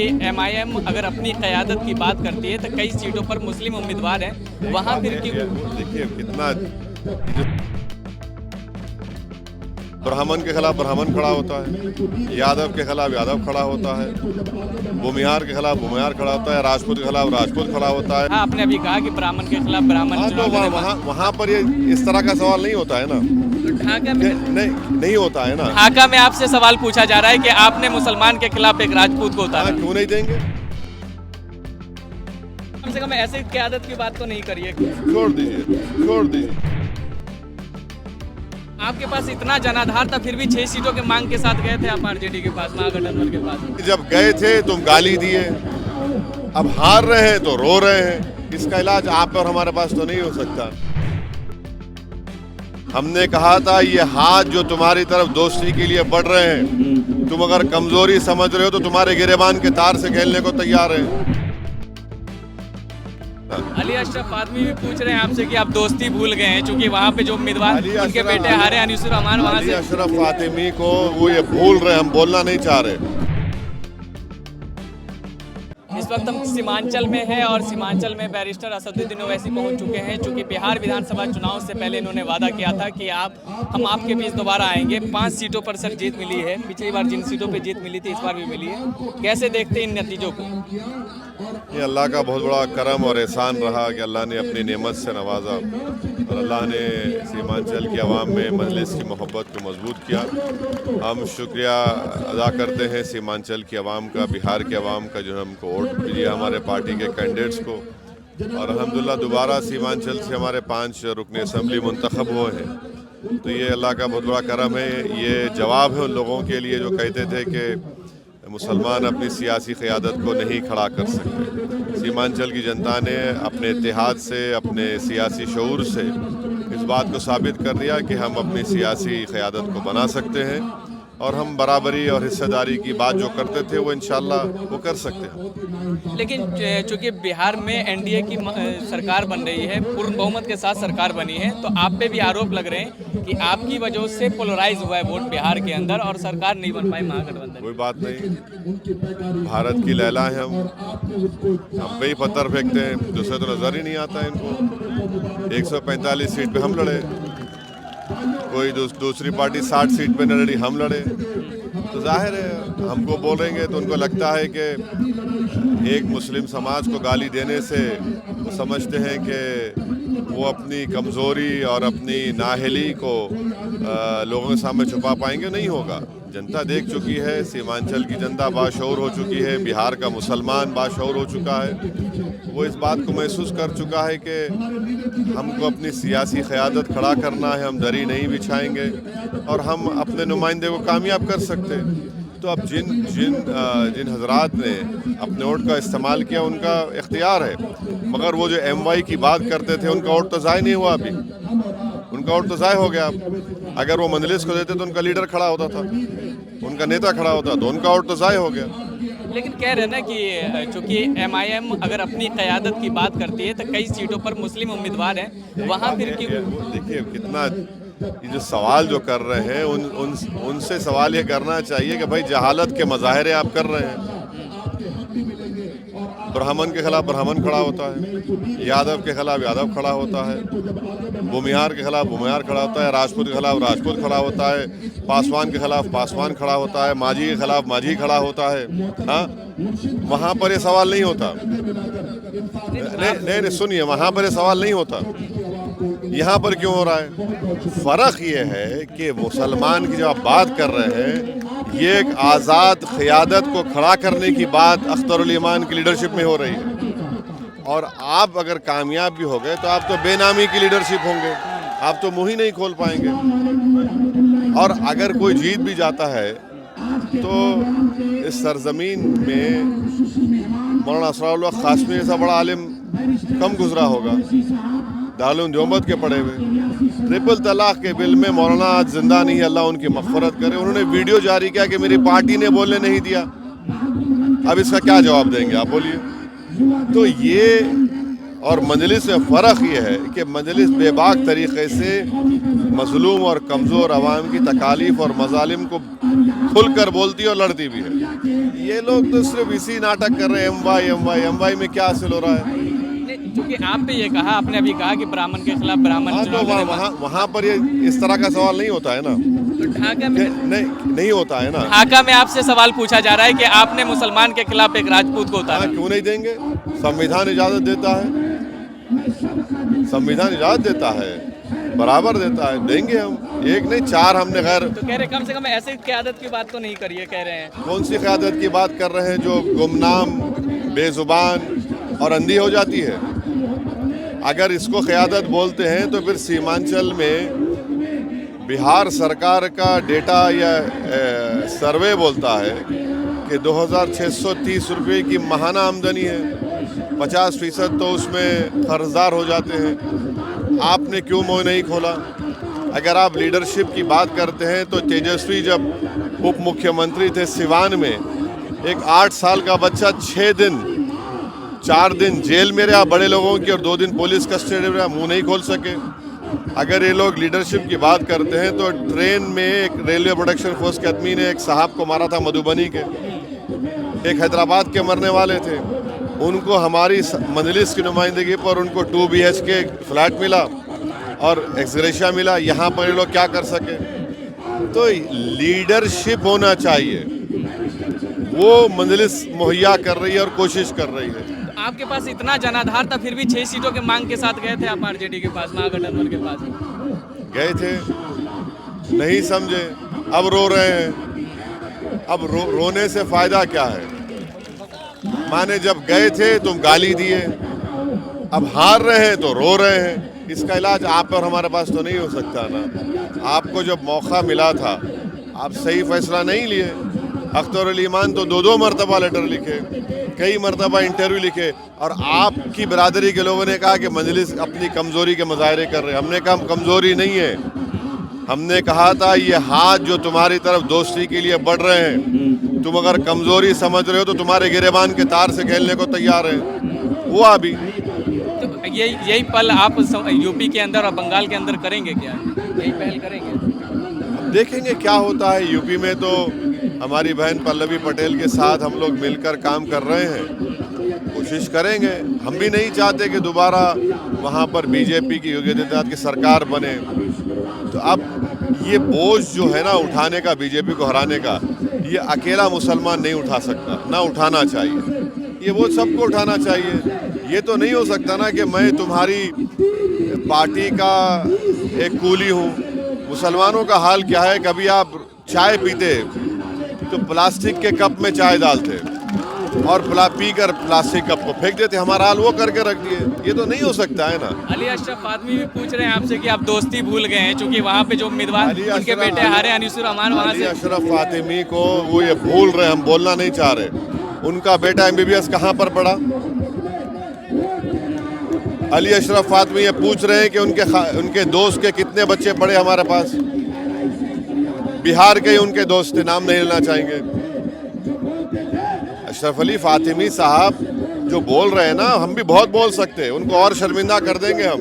MIM अगर अपनी क़यादत की बात करती है तो कई सीटों पर मुस्लिम उम्मीदवार हैं, वहाँ फिर क्यों? देखिए कितना ब्राह्मण के खिलाफ ब्राह्मण खड़ा होता है, यादव के खिलाफ यादव खड़ा होता है, भूमिहार के खिलाफ भूमिहार खड़ा होता है, राजपूत के खिलाफ राजपूत खड़ा होता है। हाँ, आपने अभी कहा कि ब्राह्मण के खिलाफ ब्राह्मण हाँ, तो चुनाव लड़े। वहाँ पर ये इस तरह का सवाल नहीं होता है ना। ढाका में नहीं होता है ना। ढाका में आपसे सवाल पूछा जा रहा है कि आपने मुसलमान के खिलाफ एक राजपूत को उतारा। क्यों नहीं देंगे? कम से कम ऐसे क़यादत की बात तो नहीं करिए। छोड़ दीजिए। आपके पास इतना जनाधार था, फिर भी 6 सीटों के मांग के साथ गए थे आप आरजेडी के पास, महागठबंधन के पास। जब गए थे तुम गाली दिए, अब हार रहे हैं तो रो रहे हैं। इसका इलाज आप और हमारे पास तो नहीं हो सकता। हमने कहा था ये हाथ जो तुम्हारी तरफ दोस्ती के लिए बढ़ रहे हैं, तुम अगर कमजोरी समझ रहे हो तो तुम्हारे गिरेबान के तार से खेलने को तैयार है। अली अशरफ आदमी भी पूछ रहे हैं आपसे कि आप दोस्ती भूल गए हैं, क्योंकि वहाँ पे जो उम्मीदवार उनके बेटे हारे अनीसुर रहमान वहाँ से। अशरफ फातिमी को वो ये भूल रहे, हम बोलना नहीं चाह रहे। इस वक्त हम सीमांचल में हैं और सीमांचल में बैरिस्टर असदुद्दीन ओवैसी पहुंच चुके हैं, चूँकि बिहार विधानसभा चुनाव से पहले इन्होंने वादा किया था कि हम आपके बीच दोबारा आएंगे। 5 सीटों पर सर जीत मिली है, पिछली बार जिन सीटों पे जीत मिली थी इस बार भी मिली है। कैसे देखते हैं इन नतीजों को? ये अल्लाह का बहुत बड़ा करम और एहसान रहा कि अल्लाह ने अपनी नेमत से नवाजा और अल्लाह ने सीमांचल की आवाम में मजलिस की मोहब्बत को मजबूत किया। हम शुक्रिया अदा करते हैं सीमांचल की आवाम का, बिहार की आवाम का, जो हमको वोट दिया हमारे पार्टी के कैंडिडेट्स को। और अल्हम्दुलिल्लाह दोबारा सीमांचल से हमारे 5 रुकने असम्बली मुंतखब हुए हैं। तो ये अल्लाह का बहुत बड़ा करम है। ये जवाब है उन लोगों के लिए जो कहते थे कि मुसलमान अपनी सियासी क़यादत को नहीं खड़ा कर सकते। सीमांचल की जनता ने अपने इत्तेहाद से, अपने सियासी शऊर से इस बात को साबित कर दिया कि हम अपनी सियासी क़यादत को बना सकते हैं और हम बराबरी और हिस्सेदारी की बात जो करते थे वो इंशाल्लाह वो कर सकते हैं। लेकिन चूंकि बिहार में एनडीए की सरकार बन रही है, पूर्ण बहुमत के साथ सरकार बनी है, तो आप पे भी आरोप लग रहे हैं कि आपकी वजह से पोलराइज हुआ है वोट बिहार के अंदर और सरकार नहीं बन पाई महागठबंधन। कोई बात नहीं, भारत की लैला है। हम पे ही पत्थर फेंकते हैं, दूसरे तो नजर ही नहीं आता है इनको। 145 सीट पे हम लड़े, कोई दूसरी पार्टी 60 सीट पे न लड़ी, हम लड़े। तो जाहिर है हमको बोलेंगे तो उनको लगता है कि एक मुस्लिम समाज को गाली देने से वो समझते हैं कि वो अपनी कमज़ोरी और अपनी नाअहली को लोगों के सामने छुपा पाएंगे। नहीं होगा। जनता देख चुकी है, सीमांचल की जनता बाशऊर हो चुकी है, बिहार का मुसलमान बाशऊर हो चुका है। वो इस बात को महसूस कर चुका है कि हमको अपनी सियासी क़यादत खड़ा करना है, हम दरी नहीं बिछाएंगे और हम अपने नुमाइंदे को कामयाब कर सकते हैं। तो अब जिन हजरात ने अपने वोट का इस्तेमाल किया उनका इख्तियार है, मगर वो जो एमवाई की बात करते थे उनका वोट तो ज़ाय नहीं हुआ। अभी उनका वोट तो ज़ाय हो गया। अगर वो मजलिस को देते तो उनका लीडर खड़ा होता था, उनका नेता खड़ा होता, तो उनका वोट तो ज़ाय हो गया। लेकिन कह रहे हैं ना कि चूंकि एमआईएम अगर अपनी क़यादत की बात करती है तो कई सीटों पर मुस्लिम उम्मीदवार हैं, वहाँ फिर क्यों? देखिए कितना ये जो सवाल जो कर रहे हैं उनसे सवाल ये करना चाहिए कि भाई जहालत के मज़ाहिरे आप कर रहे हैं। ब्राह्मण के खिलाफ ब्राह्मण खड़ा होता है, यादव के खिलाफ यादव खड़ा होता है, भूमिहार के खिलाफ भूमिहार खड़ा होता है, राजपूत के खिलाफ राजपूत खड़ा होता है, पासवान के खिलाफ पासवान खड़ा होता है, माझी के खिलाफ माझी खड़ा होता है। हाँ, वहाँ पर ये सवाल नहीं होता। नहीं सुनिए, वहाँ पर ये सवाल नहीं होता। यहाँ पर क्यों हो रहा है? फ़र्क ये है कि मुसलमान की जब आप बात कर रहे हैं, ये एक आज़ाद क़यादत को खड़ा करने की बात अख्तरुल ईमान की लीडरशिप में हो रही है। और आप अगर कामयाब भी हो गए तो आप तो बेनामी की लीडरशिप होंगे, आप तो मुँह ही नहीं खोल पाएंगे। और अगर कोई जीत भी जाता है तो इस सरजमीन में मौलाना असरारुल हक क़ासमी जैसा बड़ा आलिम कम गुजरा होगा, दारुल देवबंद के पढ़े हुए। ट्रिपल तलाक के बिल में मौलाना आज जिंदा नहीं है, अल्लाह उनकी मग़फ़िरत करे। उन्होंने वीडियो जारी किया कि मेरी पार्टी ने बोलने नहीं दिया। अब इसका क्या जवाब देंगे आप बोलिए? तो ये और मजलिस में फ़र्क ये है कि मजलिस बेबाक तरीक़े से मज़लूम और कमज़ोर अवाम की तकालीफ और मज़ालिम को खुल कर बोलती और लड़ती भी है। ये लोग तो सिर्फ इसी नाटक कर रहे हैं। एम वाई में क्या हासिल हो रहा है? क्योंकि आप पे ये कहा, आपने अभी कहा कि ब्राह्मण के खिलाफ ब्राह्मण हाँ, तो वहाँ पर ये इस तरह का सवाल नहीं होता है ना। तो ढाका में नहीं होता है ना। ढाका में आपसे सवाल पूछा जा रहा है कि आपने मुसलमान के खिलाफ एक राजपूत को उतारा। क्यों नहीं देंगे? संविधान इजाज़त देता है, संविधान इजाज़त देता है, बराबर देता है, देंगे हम। एक नहीं, 4 हमने खैर। तो कह रहे कम से कम ऐसी क़यादत की बात तो नहीं करिए, कह रहे हैं। कौन सी क़यादत की बात कर रहे हैं जो गुमनाम, बेजुबान और अंधी हो जाती है? अगर इसको क़यादत बोलते हैं तो फिर सीमांचल में बिहार सरकार का डेटा या सर्वे बोलता है कि 2630 रुपये की माहाना आमदनी है। 50% तो उसमें कर्जदार हो जाते हैं। आपने क्यों मुँह नहीं खोला? अगर आप लीडरशिप की बात करते हैं तो तेजस्वी जब उप मुख्यमंत्री थे सिवान में, एक 8 साल का बच्चा 4 दिन जेल में रहा बड़े लोगों की और 2 दिन पुलिस कस्टडी में रहा, मुँह नहीं खोल सके। अगर ये लोग लीडरशिप की बात करते हैं तो ट्रेन में एक रेलवे प्रोटेक्शन फोर्स के आदमी ने एक साहब को मारा था मधुबनी के, एक हैदराबाद के मरने वाले थे, उनको हमारी मजलिस की नुमाइंदगी पर उनको 2 BHK फ्लैट मिला और एक्सग्रेशिया मिला। यहाँ पर ये लोग क्या कर सके? तो लीडरशिप होना चाहिए, वो मजलिस मुहैया कर रही है और कोशिश कर रही है। तो आपके पास इतना जनाधार था, फिर भी 6 सीटों के मांग के साथ गए थे आप आरजेडी के पास, महागठबंधन के पास गए थे, नहीं समझे, अब रो रहे हैं। अब रोने से फायदा क्या है? माने जब गए थे तुम गाली दिए, अब हार रहे हैं तो रो रहे हैं। इसका इलाज आप और हमारे पास तो नहीं हो सकता ना। आपको जब मौका मिला था आप सही फैसला नहीं लिए। अख्तर अली ईमान तो 2 मरतबा लेटर लिखे, कई मरतबा इंटरव्यू लिखे और आपकी बिरादरी के लोगों ने कहा कि मजलिस अपनी कमज़ोरी के मुजाहरे कर रहे हैं। हमने कहा कमज़ोरी नहीं है, हमने कहा था ये हाथ जो तुम्हारी तरफ दोस्ती के लिए बढ़ रहे हैं, तुम अगर कमज़ोरी समझ रहे हो तो तुम्हारे गिरेबान के तार से खेलने को तैयार हैं। हुआ भी तो यही पल आप यूपी के अंदर और बंगाल के अंदर करेंगे क्या? यही पहल करेंगे? देखेंगे क्या होता है। यूपी में तो हमारी बहन पल्लवी पटेल के साथ हम लोग मिलकर काम कर रहे हैं, कोशिश करेंगे। हम भी नहीं चाहते कि दोबारा वहाँ पर बीजेपी की योगी आदित्यनाथ की सरकार बने। तो अब ये बोझ जो है ना उठाने का, बीजेपी को हराने का, ये अकेला मुसलमान नहीं उठा सकता, ना उठाना चाहिए। ये बोझ सबको उठाना चाहिए। ये तो नहीं हो सकता ना कि मैं तुम्हारी पार्टी का एक कूली हूँ। मुसलमानों का हाल क्या है? कभी आप चाय पीते तो प्लास्टिक के कप में चाय डालते और पीकर प्लास्टिक कप को फेंक देते। हमारा हाल वो करके रख दिए। ये तो नहीं हो सकता है ना। अली अशरफ फातमी भी पूछ रहे हैं आपसे कि आप दोस्ती भूल गए हैं, क्योंकि वहाँ पे जो उम्मीदवार उनके बेटे हारे अनीसुर रहमान, वहाँ से अशरफ फातिमी को वो ये भूल रहे, हम बोलना नहीं चाह रहे। उनका बेटा MBBS कहाँ पर पढ़ा? अली अशरफ फातमी ये पूछ रहे हैं कि उनके दोस्त के कितने बच्चे पढ़े हमारे पास। बिहार के ही उनके दोस्त थे, नाम नहीं लेना चाहेंगे। अशरफ अली फातिमी साहब जो बोल रहे हैं ना, हम भी बहुत बोल सकते हैं, उनको और शर्मिंदा कर देंगे हम,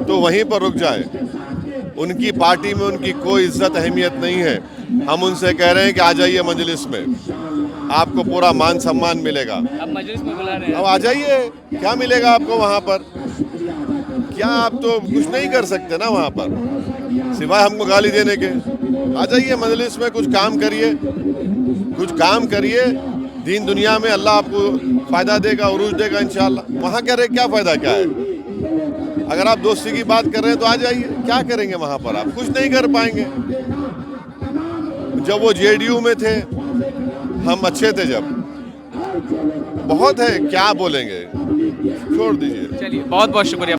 तो वहीं पर रुक जाए। उनकी पार्टी में उनकी कोई इज्जत अहमियत नहीं है। हम उनसे कह रहे हैं कि आ जाइए मजलिस में, आपको पूरा मान सम्मान मिलेगा। अब मजलिस में बुला रहे हैं, अब आ जाइए। क्या मिलेगा आपको वहाँ पर? क्या आप तो कुछ नहीं कर सकते ना वहाँ पर, सिवाय हमको गाली देने के। आ जाइए मजलिस में, कुछ काम करिए, कुछ काम करिए। दीन दुनिया में अल्लाह आपको फ़ायदा देगा, उरूज देगा इंशाअल्लाह। वहाँ कह रहे क्या फ़ायदा क्या है? अगर आप दोस्ती की बात कर रहे हैं तो आ जाइए। क्या करेंगे वहाँ पर? आप कुछ नहीं कर पाएंगे। जब वो JDU में थे हम अच्छे थे, जब बहुत है, क्या बोलेंगे, छोड़ दीजिए। चलिए बहुत बहुत शुक्रिया।